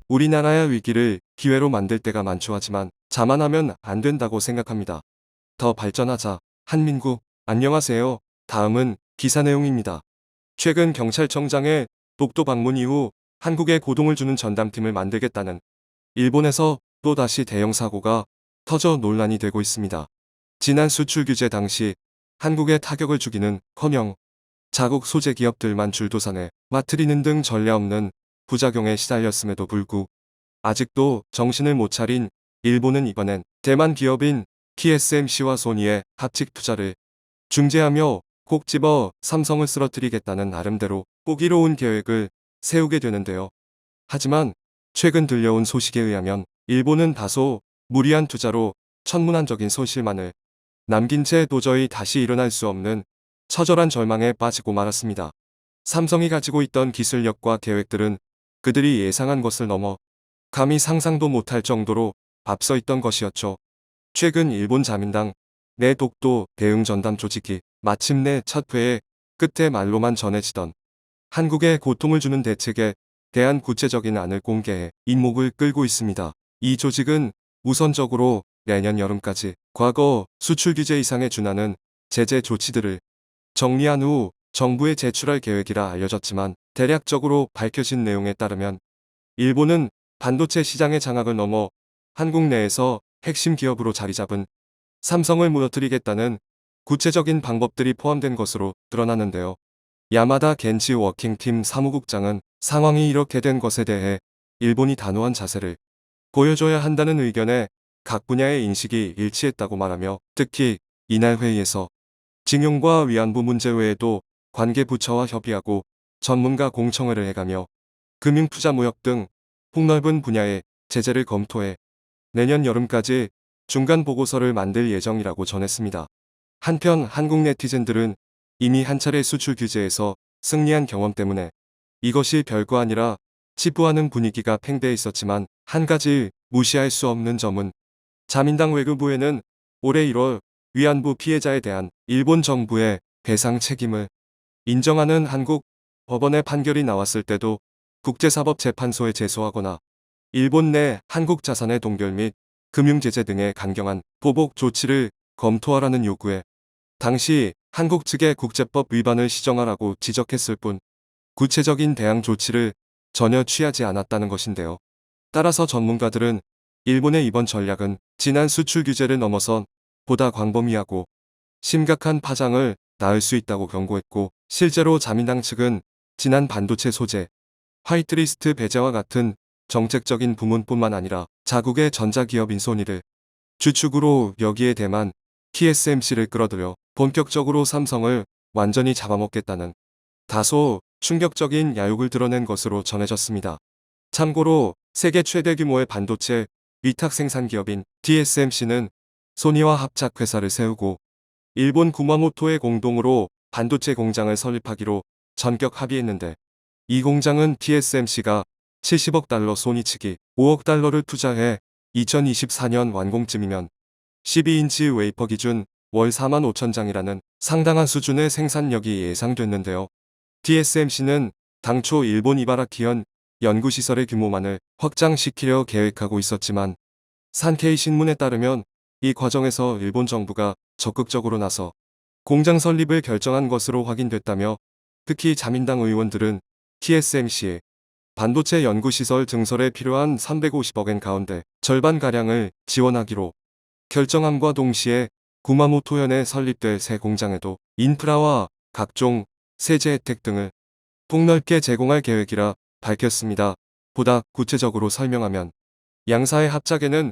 우리나라의 위기를 기회로 만들 때가 많죠. 하지만 자만하면 안 된다고 생각합니다. 더 발전하자. 한민국. 안녕하세요. 다음은 기사 내용입니다. 최근 경찰청장의 독도 방문 이후 한국에 고동을 주는 전담팀을 만들겠다는 일본에서 또다시 대형 사고가 터져 논란이 되고 있습니다. 지난 수출 규제 당시 한국에 타격을 주기는커녕 자국 소재 기업들만 줄도산에 맞들이는 등 전례 없는 부작용에 시달렸음에도 불구 아직도 정신을 못 차린 일본은 이번엔 대만 기업인 TSMC와 소니의 합직 투자를 중재하며 콕 집어 삼성을 쓰러뜨리겠다는 나름대로 호기로운 계획을 세우게 되는데요. 하지만 최근 들려온 소식에 의하면 일본은 다소 무리한 투자로 천문학적인 손실만을 남긴 채 도저히 다시 일어날 수 없는 처절한 절망에 빠지고 말았습니다. 삼성이 가지고 있던 기술력과 계획들은 그들이 예상한 것을 넘어 감히 상상도 못할 정도로 앞서 있던 것이었죠. 최근 일본 자민당 내 독도 대응 전담 조직이 마침내 첫 회의 끝에 말로만 전해지던 한국에 고통을 주는 대책에 대한 구체적인 안을 공개해 이목을 끌고 있습니다. 이 조직은 우선적으로 내년 여름까지 과거 수출 규제 이상에 준하는 제재 조치들을 정리한 후 정부에 제출할 계획이라 알려졌지만 대략적으로 밝혀진 내용에 따르면 일본은 반도체 시장의 장악을 넘어 한국 내에서 핵심 기업으로 자리 잡은 삼성을 무너뜨리겠다는 구체적인 방법들이 포함된 것으로 드러나는데요. 야마다 겐지 워킹팀 사무국장은 상황이 이렇게 된 것에 대해 일본이 단호한 자세를 보여줘야 한다는 의견에 각 분야의 인식이 일치했다고 말하며 특히 이날 회의에서 징용과 위안부 문제 외에도 관계 부처와 협의하고 전문가 공청회를 해가며 금융투자무역 등 폭넓은 분야의 제재를 검토해 내년 여름까지 중간 보고서를 만들 예정이라고 전했습니다. 한편 한국 네티즌들은 이미 한 차례 수출 규제에서 승리한 경험 때문에 이것이 별거 아니라 치부하는 분위기가 팽배해 있었지만 한 가지 무시할 수 없는 점은 자민당 외교부에는 올해 1월 위안부 피해자에 대한 일본 정부의 배상 책임을 인정하는 한국 법원의 판결이 나왔을 때도 국제사법재판소에 제소하거나 일본 내 한국 자산의 동결 및 금융제재 등의 강경한 보복 조치를 검토하라는 요구에 당시 한국 측의 국제법 위반을 시정하라고 지적했을 뿐 구체적인 대항 조치를 전혀 취하지 않았다는 것인데요. 따라서 전문가들은 일본의 이번 전략은 지난 수출 규제를 넘어선 보다 광범위하고 심각한 파장을 낳을 수 있다고 경고했고 실제로 자민당 측은 지난 반도체 소재 화이트리스트 배제와 같은 정책적인 부문뿐만 아니라 자국의 전자기업인 소니를 주축으로 여기에 대만 TSMC를 끌어들여 본격적으로 삼성을 완전히 잡아먹겠다는 다소 충격적인 야욕을 드러낸 것으로 전해졌습니다. 참고로 세계 최대 규모의 반도체 위탁 생산 기업인 TSMC는 소니와 합작 회사를 세우고 일본 구마모토에 공동으로 반도체 공장을 설립하기로 전격 합의했는데 이 공장은 TSMC가 70억 달러 소니 측이 5억 달러를 투자해 2024년 완공쯤이면 12인치 웨이퍼 기준 월 4만 5천 장이라는 상당한 수준의 생산력이 예상됐는데요. TSMC는 당초 일본 이바라키현 연구시설의 규모만을 확장시키려 계획하고 있었지만 산케이 신문에 따르면 이 과정에서 일본 정부가 적극적으로 나서 공장 설립을 결정한 것으로 확인됐다며 특히 자민당 의원들은 TSMC의 반도체 연구시설 증설에 필요한 350억엔 가운데 절반가량을 지원하기로 결정함과 동시에 구마모토현에 설립될 새 공장에도 인프라와 각종 세제 혜택 등을 폭넓게 제공할 계획이라 밝혔습니다. 보다 구체적으로 설명하면 양사의 합작에는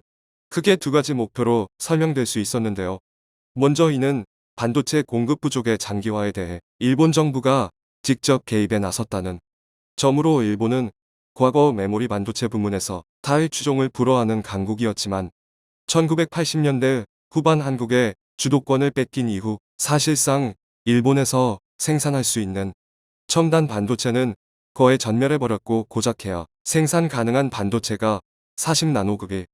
크게 두 가지 목표로 설명될 수 있었는데요. 먼저 이는 반도체 공급 부족의 장기화에 대해 일본 정부가 직접 개입에 나섰다는 점으로 일본은 과거 메모리 반도체 부문에서 타의 추종을 불허하는 강국이었지만 1980년대 후반 한국의 주도권을 뺏긴 이후 사실상 일본에서 생산할 수 있는 첨단 반도체는 거의 전멸해버렸고 고작해야 생산 가능한 반도체가 40나노급의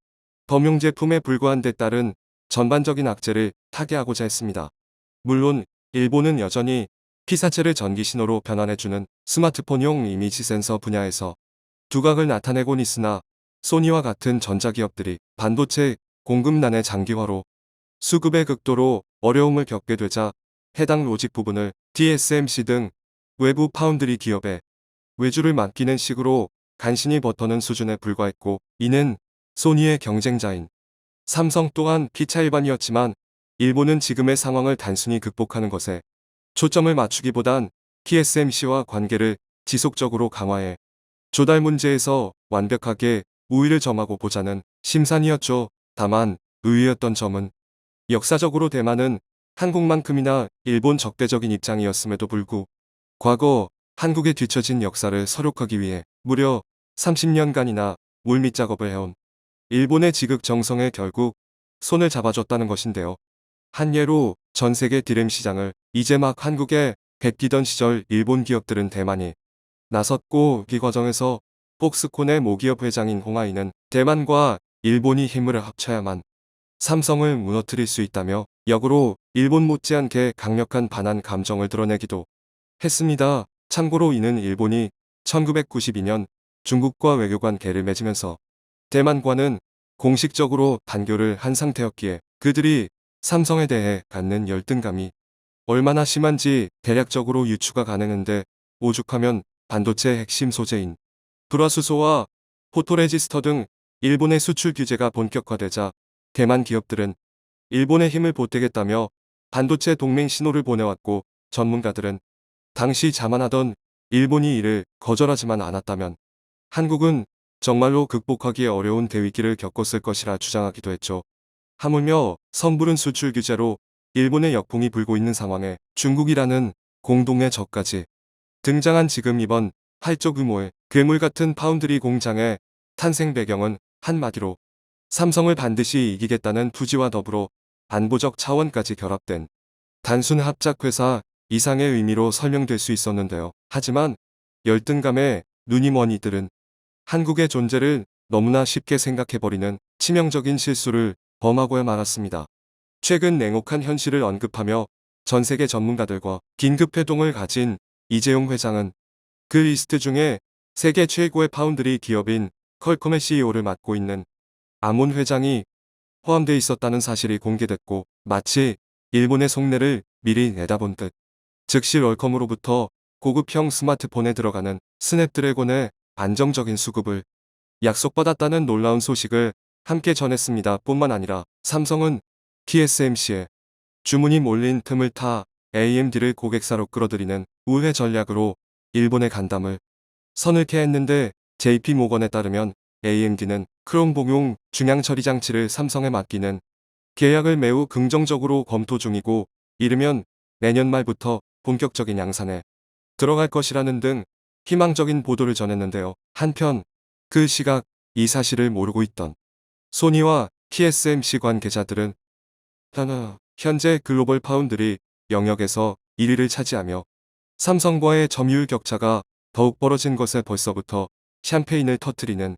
범용 제품에 불과한 데 따른 전반적인 악재를 타개하고자 했습니다. 물론 일본은 여전히 피사체를 전기 신호로 변환해주는 스마트폰용 이미지 센서 분야에서 두각을 나타내곤 있으나 소니와 같은 전자기업들이 반도체 공급난의 장기화로 수급의 극도로 어려움을 겪게 되자 해당 로직 부분을 TSMC 등 외부 파운드리 기업에 외주를 맡기는 식으로 간신히 버터는 수준에 불과했고, 이는 소니의 경쟁자인 삼성 또한 피차 일반이었지만 일본은 지금의 상황을 단순히 극복하는 것에 초점을 맞추기보단 TSMC와 관계를 지속적으로 강화해 조달 문제에서 완벽하게 우위를 점하고 보자는 심산이었죠. 다만 의외였던 점은 역사적으로 대만은 한국만큼이나 일본 적대적인 입장이었음에도 불구 과거 한국에 뒤처진 역사를 서력하기 위해 무려 30년간이나 물밑 작업을 해온 일본의 지극정성에 결국 손을 잡아줬다는 것인데요. 한 예로 전 세계 디램 시장을 이제 막 한국에 뱉기던 시절 일본 기업들은 대만이 나섰고, 이 과정에서 폭스콘의 모기업 회장인 홍아이는 대만과 일본이 힘을 합쳐야만 삼성을 무너뜨릴 수 있다며 역으로 일본 못지않게 강력한 반한 감정을 드러내기도 했습니다. 참고로 이는 일본이 1992년 중국과 외교관계를 맺으면서 대만과는 공식적으로 단교를 한 상태였기에 그들이 삼성에 대해 갖는 열등감이 얼마나 심한지 대략적으로 유추가 가능한데, 오죽하면 반도체 핵심 소재인 불화수소와 포토레지스터 등 일본의 수출 규제가 본격화되자 대만 기업들은 일본의 힘을 보태겠다며 반도체 동맹 신호를 보내왔고, 전문가들은 당시 자만하던 일본이 이를 거절하지만 않았다면 한국은 정말로 극복하기 어려운 대위기를 겪었을 것이라 주장하기도 했죠. 하물며 성부른 수출 규제로 일본의 역풍이 불고 있는 상황에 중국이라는 공동의 적까지 등장한 지금 이번 8조 규모의 괴물 같은 파운드리 공장의 탄생 배경은 한마디로 삼성을 반드시 이기겠다는 투지와 더불어 안보적 차원까지 결합된 단순 합작회사 이상의 의미로 설명될 수 있었는데요. 하지만 열등감에 눈이 먼 이들은 한국의 존재를 너무나 쉽게 생각해버리는 치명적인 실수를 범하고야 말았습니다. 최근 냉혹한 현실을 언급하며 전 세계 전문가들과 긴급 회동을 가진 이재용 회장은 그 리스트 중에 세계 최고의 파운드리 기업인 퀄컴의 CEO를 맡고 있는 아몬 회장이 포함돼 있었다는 사실이 공개됐고, 마치 일본의 속내를 미리 내다본 듯 즉시 퀄컴으로부터 고급형 스마트폰에 들어가는 스냅드래곤의 안정적인 수급을 약속받았다는 놀라운 소식을 함께 전했습니다. 뿐만 아니라 삼성은 TSMC에 주문이 몰린 틈을 타 AMD를 고객사로 끌어들이는 우회 전략으로 일본의 간담을 서늘케 했는데, JP모건에 따르면 AMD는 크롬봉용 중량 처리 장치를 삼성에 맡기는 계약을 매우 긍정적으로 검토 중이고, 이르면 내년 말부터 본격적인 양산에 들어갈 것이라는 등 희망적인 보도를 전했는데요. 한편 그 시각 이 사실을 모르고 있던 소니와 TSMC 관계자들은 현재 글로벌 파운드리 영역에서 1위를 차지하며 삼성과의 점유율 격차가 더욱 벌어진 것에 벌써부터 샴페인을 터뜨리는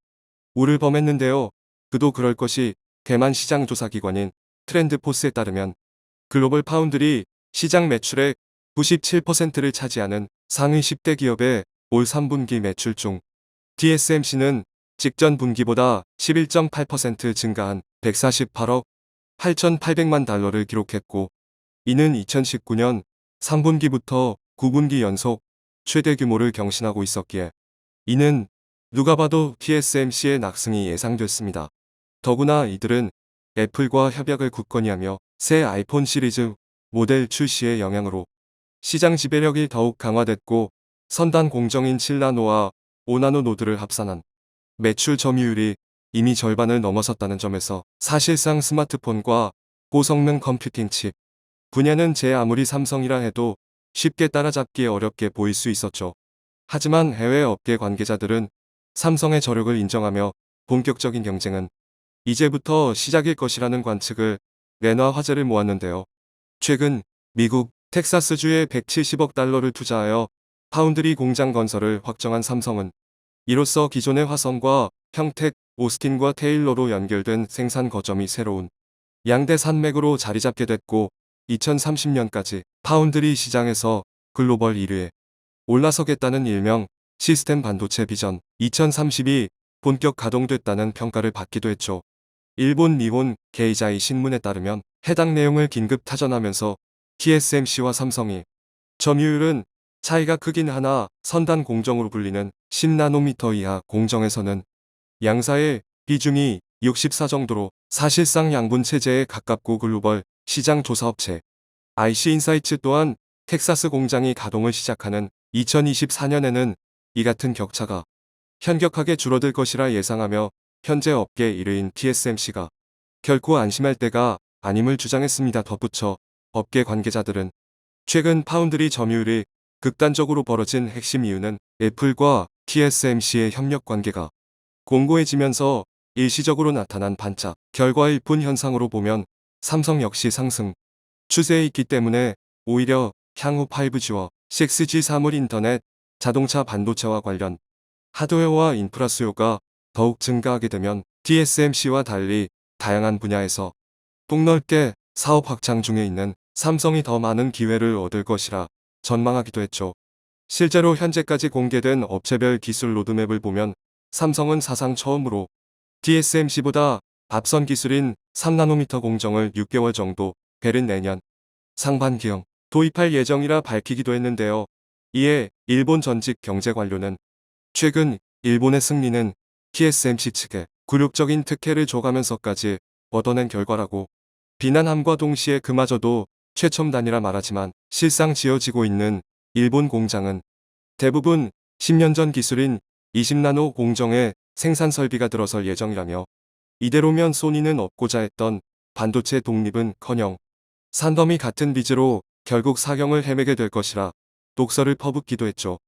우를 범했는데요. 그도 그럴 것이 대만 시장조사기관인 트렌드포스에 따르면 글로벌 파운드리 시장 매출의 97%를 차지하는 상위 10대 기업의 올 3분기 매출 중 TSMC는 직전 분기보다 11.8% 증가한 148억 8,800만 달러를 기록했고, 이는 2019년 3분기부터 9분기 연속 최대 규모를 경신하고 있었기에 이는 누가 봐도 TSMC의 낙승이 예상됐습니다. 더구나 이들은 애플과 협약을 굳건히 하며 새 아이폰 시리즈 모델 출시의 영향으로 시장 지배력이 더욱 강화됐고, 선단 공정인 7나노와 5나노 노드를 합산한 매출 점유율이 이미 절반을 넘어섰다는 점에서 사실상 스마트폰과 고성능 컴퓨팅 칩 분야는 제 아무리 삼성이라 해도 쉽게 따라잡기 어렵게 보일 수 있었죠. 하지만 해외 업계 관계자들은 삼성의 저력을 인정하며 본격적인 경쟁은 이제부터 시작일 것이라는 관측을 내놔 화제를 모았는데요. 최근 미국 텍사스주에 170억 달러를 투자하여 파운드리 공장 건설을 확정한 삼성은 이로써 기존의 화성과 평택, 오스틴과 테일러로 연결된 생산 거점이 새로운 양대 산맥으로 자리 잡게 됐고, 2030년까지 파운드리 시장에서 글로벌 1위에 올라서겠다는 일명 시스템 반도체 비전 2032 본격 가동됐다는 평가를 받기도 했죠. 일본 니혼 게이자이 신문에 따르면 해당 내용을 긴급 타전하면서 TSMC와 삼성이 점유율은 차이가 크긴 하나 선단 공정으로 불리는 10나노미터 이하 공정에서는 양사의 비중이 64 정도로 사실상 양분 체제에 가깝고 글로벌 시장 조사업체 IC인사이츠 또한 텍사스 공장이 가동을 시작하는 2024년에는 이 같은 격차가 현격하게 줄어들 것이라 예상하며 현재 업계 1위인 TSMC가 결코 안심할 때가 아님을 주장했습니다. 덧붙여 업계 관계자들은 최근 파운드리 점유율이 극단적으로 벌어진 핵심 이유는 애플과 TSMC의 협력 관계가 공고해지면서 일시적으로 나타난 반짝 결과일 뿐 현상으로 보면 삼성 역시 상승 추세에 있기 때문에 오히려 향후 5G와 6G 사물 인터넷, 자동차 반도체와 관련 하드웨어와 인프라 수요가 더욱 증가하게 되면 TSMC와 달리 다양한 분야에서 폭넓게 사업 확장 중에 있는 삼성이 더 많은 기회를 얻을 것이라 전망하기도 했죠. 실제로 현재까지 공개된 업체별 기술 로드맵을 보면 삼성은 사상 처음으로 TSMC보다 앞선 기술인 3나노미터 공정을 6개월 정도 배른 내년 상반기형 도입할 예정이라 밝히기도 했는데요. 이에 일본 전직 경제관료는 최근 일본의 승리는 TSMC 측에 굴욕적인 특혜를 줘가면서까지 얻어낸 결과라고 비난함과 동시에 그마저도 최첨단이라 말하지만 실상 지어지고 있는 일본 공장은 대부분 10년 전 기술인 20나노 공정에 생산 설비가 들어설 예정이라며 이대로면 소니는 얻고자 했던 반도체 독립은커녕 산더미 같은 빚으로 결국 사경을 헤매게 될 것이라 독설을 퍼붓기도 했죠.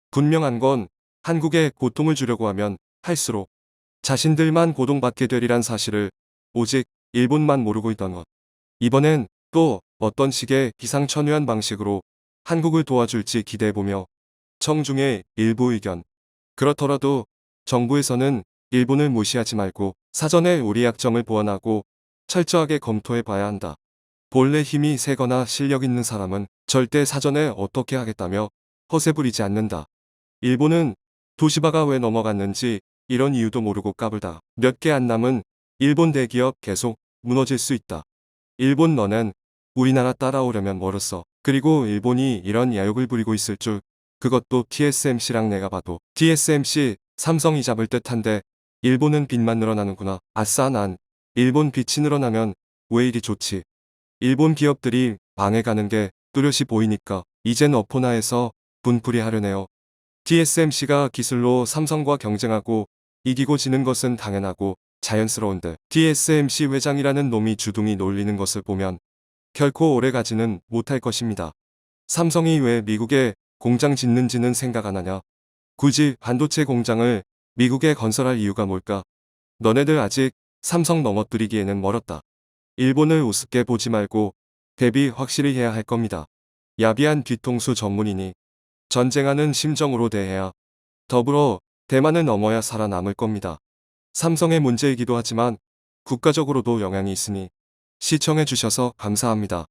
분명한 건 한국에 고통을 주려고 하면 할수록 자신들만 고통받게 되리란 사실을 오직 일본만 모르고 있던 것. 이번엔 또 어떤 식의 기상천외한 방식으로 한국을 도와줄지 기대해보며 청중의 일부 의견. 그렇더라도 정부에서는 일본을 무시하지 말고 사전에 우리 약점을 보완하고 철저하게 검토해봐야 한다. 본래 힘이 세거나 실력 있는 사람은 절대 사전에 어떻게 하겠다며 허세 부리지 않는다. 일본은 도시바가 왜 넘어갔는지 이런 이유도 모르고 까불다. 몇 개 안 남은 일본 대기업 계속 무너질 수 있다. 일본 너는 우리나라 따라오려면 멀었어. 그리고 일본이 이런 야욕을 부리고 있을 줄 그것도 TSMC랑 내가 봐도 TSMC 삼성이 잡을 듯한데 일본은 빚만 늘어나는구나. 아싸 난 일본 빚이 늘어나면 왜 이리 좋지. 일본 기업들이 망해가는 게 뚜렷이 보이니까 이젠 어포나에서 분풀이 하려네요. TSMC가 기술로 삼성과 경쟁하고 이기고 지는 것은 당연하고 자연스러운데 TSMC 회장이라는 놈이 주둥이 놀리는 것을 보면 결코 오래가지는 못할 것입니다. 삼성이 왜 미국에 공장 짓는지는 생각 안 하냐. 굳이 반도체 공장을 미국에 건설할 이유가 뭘까. 너네들 아직 삼성 넘어뜨리기에는 멀었다. 일본을 우습게 보지 말고 대비 확실히 해야 할 겁니다. 야비한 뒤통수 전문이니 전쟁하는 심정으로 대해야 더불어 대만을 넘어야 살아남을 겁니다. 삼성의 문제이기도 하지만 국가적으로도 영향이 있으니 시청해 주셔서 감사합니다.